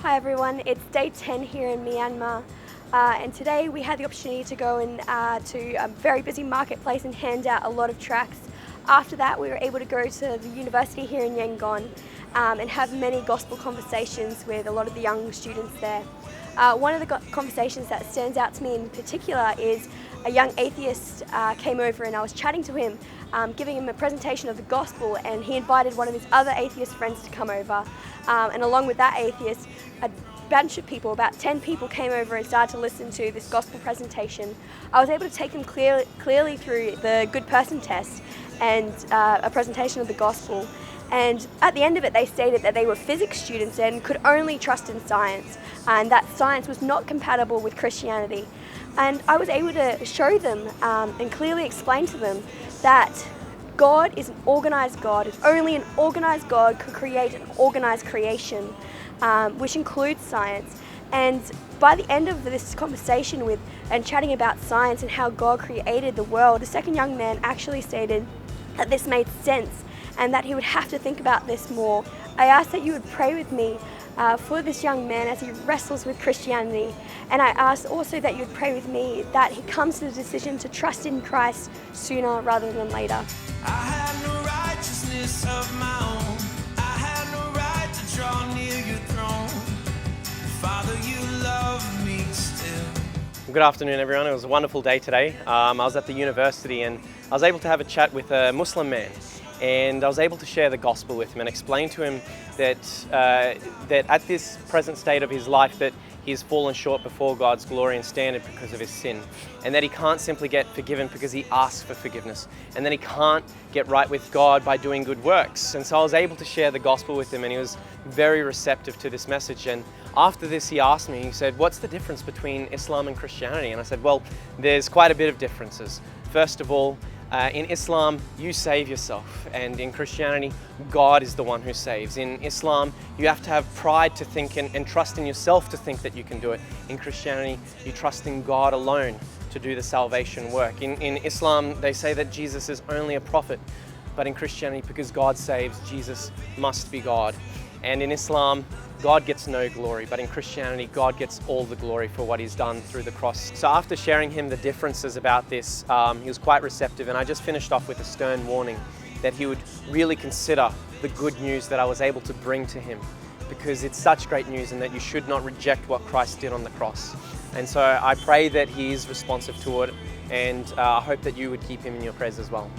Hi everyone, it's day 10 here in Myanmar and today we had the opportunity to go to a very busy marketplace and hand out a lot of tracts. After that we were able to go to the university here in Yangon and have many gospel conversations with a lot of the young students there. One of the conversations that stands out to me in particular is a young atheist came over and I was chatting to him, giving him a presentation of the gospel, and he invited one of his other atheist friends to come over. And along with that atheist, a bunch of people, about 10 people, came over and started to listen to this gospel presentation. I was able to take them clearly through the good person test and a presentation of the gospel. And at the end of it, they stated that they were physics students and could only trust in science, and that science was not compatible with Christianity. And I was able to show them and clearly explain to them that God is an organised God, and only an organised God could create an organised creation, which includes science. And by the end of this conversation and chatting about science and how God created the world, the second young man actually stated that this made sense and that he would have to think about this more. I asked that you would pray with me for this young man as he wrestles with Christianity, and I asked also that you would pray with me that he comes to the decision to trust in Christ sooner rather than later. I had no righteousness of my own. I had no right to draw near your throne. Father, you love me still. Good afternoon everyone, it was a wonderful day today. I was at the university and I was able to have a chat with a Muslim man, and I was able to share the gospel with him and explain to him that at this present state of his life that he's fallen short before God's glory and standard because of his sin, and that he can't simply get forgiven because he asks for forgiveness, and that he can't get right with God by doing good works. And so I was able to share the gospel with him, and he was very receptive to this message. And after this he asked me, he said, what's the difference between Islam and Christianity? And I said, well, there's quite a bit of differences. First of all, in Islam, you save yourself, and in Christianity, God is the one who saves. In Islam, you have to have pride to think and trust in yourself to think that you can do it. In Christianity, you trust in God alone to do the salvation work. In Islam, they say that Jesus is only a prophet, but in Christianity, because God saves, Jesus must be God. And in Islam, God gets no glory, but in Christianity, God gets all the glory for what he's done through the cross. So after sharing him the differences about this, he was quite receptive, and I just finished off with a stern warning that he would really consider the good news that I was able to bring to him, because it's such great news, and that you should not reject what Christ did on the cross. And so I pray that he is responsive to it, and I hope that you would keep him in your prayers as well.